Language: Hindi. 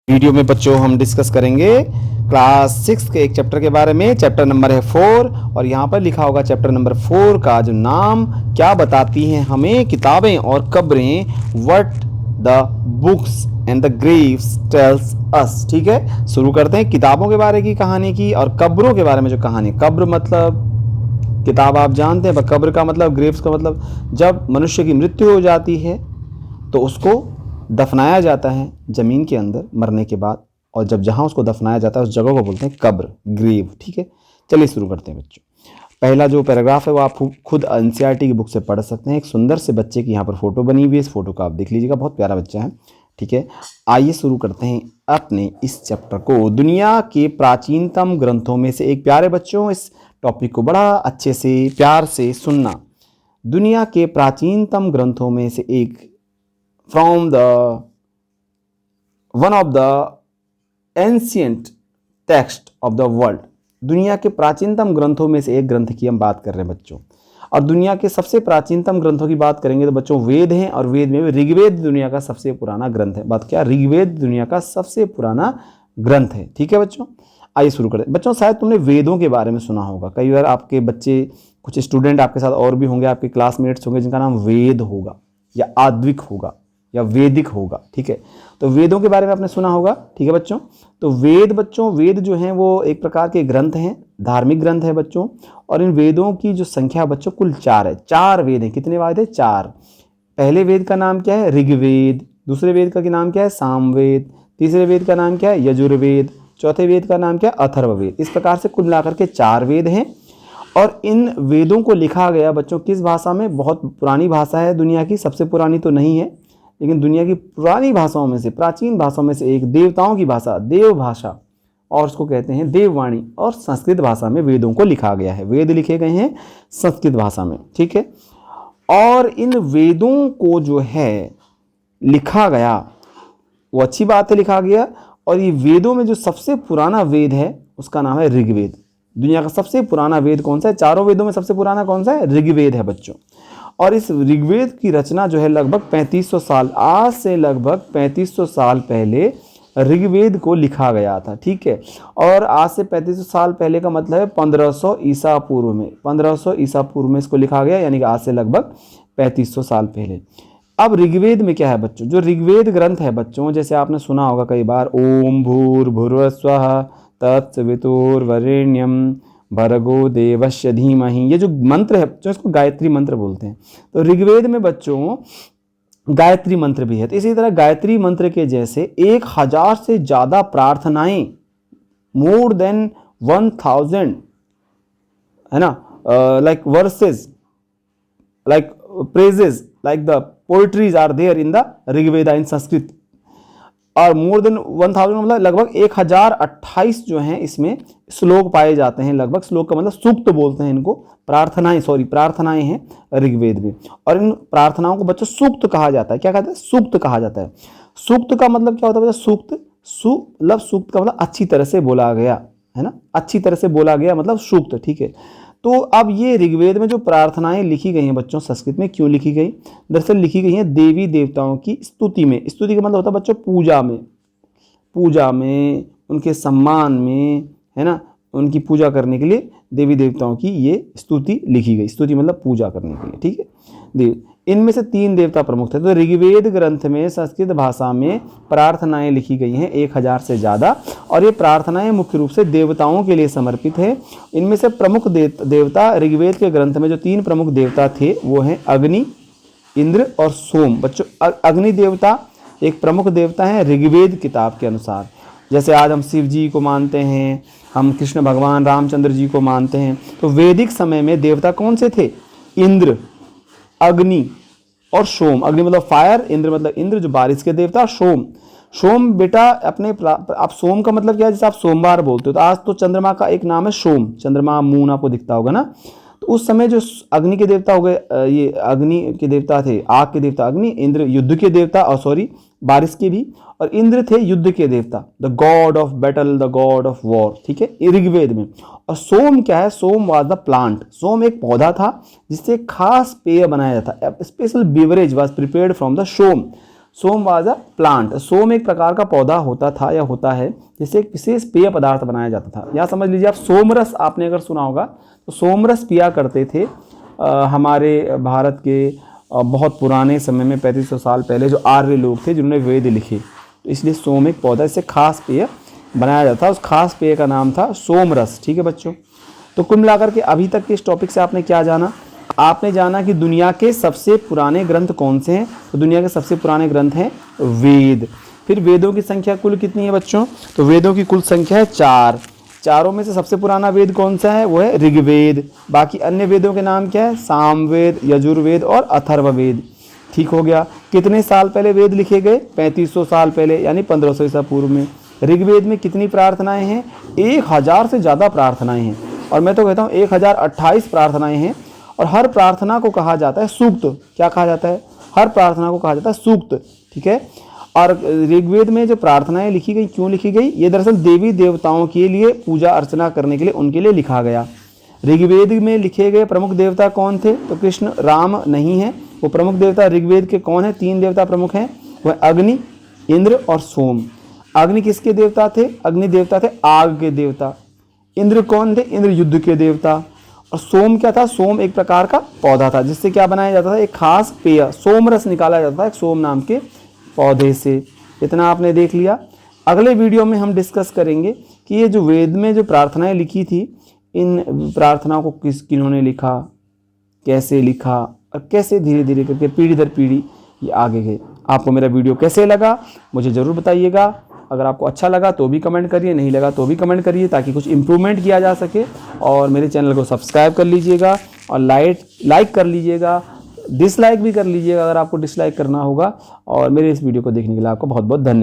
वीडियो में बच्चों हम डिस्कस करेंगे क्लास 6 के एक चैप्टर के बारे में। चैप्टर नंबर है 4 और यहाँ पर लिखा होगा चैप्टर नंबर 4 का जो नाम क्या बताती हैं हमें किताबें और कब्रें, what the books and the graves tells us. ठीक है, शुरू करते हैं किताबों के बारे की कहानी की और कब्रों के बारे में। जो कहानी, कब्र मतलब किताब आप जानते हैं, पर कब्र का मतलब, ग्रेव्स का मतलब जब मनुष्य की मृत्यु हो जाती है तो उसको दफनाया जाता है ज़मीन के अंदर मरने के बाद, और जब जहाँ उसको दफनाया जाता है उस जगह को बोलते हैं कब्र, ग्रेव। ठीक है, चलिए शुरू करते हैं बच्चों। पहला जो पैराग्राफ है वो आप खुद एनसीईआरटी की बुक से पढ़ सकते हैं। एक सुंदर से बच्चे की यहाँ पर फोटो बनी हुई है, इस फोटो को आप देख लीजिएगा, बहुत प्यारा बच्चा है। ठीक है, आइए शुरू करते हैं अपने इस चैप्टर को। दुनिया के प्राचीनतम ग्रंथों में से एक, प्यारे बच्चों इस टॉपिक को बड़ा अच्छे से प्यार से सुनना। दुनिया के प्राचीनतम ग्रंथों में से एक, from the one of the ancient text of the world, दुनिया के प्राचीनतम ग्रंथों में से एक ग्रंथ की हम बात कर रहे हैं बच्चों। और दुनिया के सबसे प्राचीनतम ग्रंथों की बात करेंगे तो बच्चों वेद हैं, और वेद में भी ऋग्वेद दुनिया का सबसे पुराना ग्रंथ है। बात क्या, ऋग्वेद दुनिया का सबसे पुराना ग्रंथ है। ठीक है बच्चों, आइए शुरू करें। बच्चों शायद तुमने वेदों के बारे में सुना होगा, कई बार आपके बच्चे, कुछ स्टूडेंट आपके साथ और भी होंगे, आपके क्लासमेट्स होंगे जिनका नाम वेद होगा या आद्विक होगा या वैदिक होगा। ठीक है, तो वेदों के बारे में आपने सुना होगा। ठीक है बच्चों, तो वेद बच्चों, वेद जो हैं वो एक प्रकार के ग्रंथ हैं, धार्मिक ग्रंथ है बच्चों। और इन वेदों की जो संख्या बच्चों कुल 4 है। 4 वेद हैं। कितने वेद है? 4। पहले वेद का नाम क्या है? ऋग्वेद। दूसरे वेद का नाम क्या है? सामवेद। तीसरे वेद का नाम क्या है? यजुर्वेद। चौथे वेद का नाम क्या है? अथर्ववेद। इस प्रकार से कुल मिलाकर के 4 वेद हैं। और इन वेदों को लिखा गया बच्चों किस भाषा में? बहुत पुरानी भाषा है, दुनिया की सबसे पुरानी तो नहीं है, लेकिन दुनिया की पुरानी भाषाओं में से, प्राचीन भाषाओं में से एक, देवताओं की भाषा, देव भाषा, और उसको कहते हैं देववाणी। और संस्कृत भाषा में वेदों को लिखा गया है। वेद लिखे गए हैं संस्कृत भाषा में। ठीक है, और इन वेदों को जो है लिखा गया, वो अच्छी बात है, लिखा गया। और ये वेदों में जो सबसे पुराना वेद है उसका नाम है ऋग्वेद। दुनिया का सबसे पुराना वेद कौन सा है? 4 वेदों में सबसे पुराना कौन सा है? ऋग्वेद है बच्चों। और इस ऋग्वेद की रचना जो है लगभग 3500 साल, आज से लगभग 3500 साल पहले ऋग्वेद को लिखा गया था। ठीक है, और आज से 3500 साल पहले का मतलब है 1500 ईसा पूर्व में, 1500 ईसा पूर्व में इसको लिखा गया, यानी कि आज से लगभग 3500 साल पहले। अब ऋग्वेद में क्या है बच्चों? जो ऋग्वेद ग्रंथ है बच्चों, जैसे आपने सुना होगा कई बार, ओम भूर्भुवस्वः तत्सवितुर्वरेण्यम भर्गो देवस्य धीमहि, ये जो मंत्र है बच्चों इसको गायत्री मंत्र बोलते हैं। तो ऋग्वेद में बच्चों गायत्री मंत्र भी है। तो इसी तरह गायत्री मंत्र के जैसे 1000 से ज़्यादा प्रार्थनाएं, मोर देन 1000, है ना, like verses, like praises, like the poetries are there in the Rigveda in Sanskrit. और मोर देन 1000 मतलब लगभग 1028 जो हैं इसमें श्लोक पाए जाते हैं। लगभग, श्लोक का मतलब सूक्त बोलते हैं इनको, प्रार्थनाएं, प्रार्थनाएं हैं ऋग्वेद में। और इन प्रार्थनाओं को बच्चों सूक्त कहा जाता है। क्या कहते हैं? सूक्त कहा जाता है। सूक्त का मतलब क्या होता है बच्चों? सूक्त, मतलब सूक्त का मतलब अच्छी तरह से बोला गया, है ना, अच्छी तरह से बोला गया मतलब सूक्त। ठीक है, तो अब ये ऋग्वेद में जो प्रार्थनाएं लिखी गई हैं बच्चों, संस्कृत में क्यों लिखी गई? दरअसल लिखी गई हैं देवी देवताओं की स्तुति में। स्तुति का मतलब होता है बच्चों पूजा में, पूजा में, उनके सम्मान में, है ना, उनकी पूजा करने के लिए देवी देवताओं की ये स्तुति लिखी गई। स्तुति मतलब पूजा करने के लिए। ठीक है, इनमें से 3 देवता प्रमुख थे। तो ऋग्वेद ग्रंथ में संस्कृत भाषा में प्रार्थनाएं लिखी गई हैं 1000 से ज़्यादा, और ये प्रार्थनाएं मुख्य रूप से देवताओं के लिए समर्पित है। इनमें से प्रमुख देवता ऋग्वेद के ग्रंथ में जो 3 प्रमुख देवता थे वो हैं अग्नि, इंद्र और सोम। बच्चों अग्नि देवता एक प्रमुख देवता है ऋग्वेद किताब के अनुसार। जैसे आज हम शिव जी को मानते हैं, हम कृष्ण भगवान रामचंद्र जी को मानते हैं, तो वैदिक समय में देवता कौन से थे? इंद्र, अग्नि और सोम। अग्नि मतलब फायर, इंद्र मतलब इंद्र जो बारिश के देवता, सोम, सोम बेटा अपने, आप सोम का मतलब क्या है? जैसे आप सोमवार बोलते हो, तो आज तो चंद्रमा का एक नाम है सोम, चंद्रमा मून आपको दिखता होगा ना। तो उस समय जो अग्नि के देवता हो गए, ये अग्नि के देवता थे, आग के देवता अग्नि, इंद्र युद्ध के देवता, और बारिश के भी, और इंद्र थे युद्ध के देवता, the god of battle, the god of war. ठीक है, ऋग्वेद में। और सोम क्या है? Soma was the plant. Soma एक पौधा था जिससे खास पेय बनाया जाता है। Special beverage was prepared from the Soma. Soma was a plant. Soma एक प्रकार का पौधा होता था या होता है जिससे एक विशेष पेय पदार्थ बनाया जाता था। यहाँ समझ लीजिए आप, सोमरस आपने अगर सुना होगा तो सोमरस पिया करते थे हमारे भारत के बहुत पुराने समय में 3500 साल पहले जो आर्य लोग थे जिन्होंने वेद लिखे। तो इसलिए सोम एक पौधा, इससे खास पेय बनाया जाता था। उस खास पेय का नाम था सोमरस। ठीक है बच्चों, तो कुल मिलाकर के अभी तक के इस टॉपिक से आपने क्या जाना? आपने जाना कि दुनिया के सबसे पुराने ग्रंथ कौन से हैं। तो दुनिया के सबसे पुराने ग्रंथ हैं वेद। फिर वेदों की संख्या कुल कितनी है बच्चों? तो वेदों की कुल संख्या है 4। चारों में से सबसे पुराना वेद कौन सा है? वो है ऋग्वेद। बाकी अन्य वेदों के नाम क्या है? सामवेद, यजुर्वेद और अथर्ववेद। ठीक हो गया। कितने साल पहले वेद लिखे गए? 3500 साल पहले, यानी 1500 ईसा पूर्व में। ऋग्वेद में कितनी प्रार्थनाएं हैं? 1000 से ज़्यादा प्रार्थनाएं हैं, और मैं तो कहता हूँ 1028 प्रार्थनाएं हैं। और हर प्रार्थना को कहा जाता है सूक्त। क्या कहा जाता है? हर प्रार्थना को कहा जाता है सूक्त। ठीक है। और ऋग्वेद में जो प्रार्थनाएं लिखी गई, क्यों लिखी गई? ये दरअसल देवी देवताओं के लिए पूजा अर्चना करने के लिए उनके लिए लिखा गया। ऋग्वेद में लिखे गए प्रमुख देवता कौन थे? तो कृष्ण, राम नहीं है। वो प्रमुख देवता ऋग्वेद के कौन है? 3 देवता प्रमुख हैं, वह अग्नि, इंद्र और सोम। अग्नि किसके देवता थे? अग्नि देवता थे आग के देवता। इंद्र कौन थे? इंद्र युद्ध के देवता। और सोम क्या था? सोम एक प्रकार का पौधा था जिससे क्या बनाया जाता था? एक खास पेय, सोमरस निकाला जाता था एक सोम नाम के पौधे से। इतना आपने देख लिया। अगले वीडियो में हम डिस्कस करेंगे कि ये जो वेद में जो प्रार्थनाएं लिखी थी, इन प्रार्थनाओं को किन्होंने लिखा, कैसे लिखा, और कैसे धीरे धीरे करके पीढ़ी दर पीढ़ी ये आगे गए। आपको मेरा वीडियो कैसे लगा मुझे ज़रूर बताइएगा। अगर आपको अच्छा लगा तो भी कमेंट करिए, नहीं लगा तो भी कमेंट करिए, ताकि कुछ इम्प्रूवमेंट किया जा सके। और मेरे चैनल को सब्सक्राइब कर लीजिएगा और लाइक कर लीजिएगा, डिसलाइक भी कर लीजिएगा अगर आपको डिसलाइक करना होगा। और मेरे इस वीडियो को देखने के लिए आपको बहुत बहुत धन्यवाद।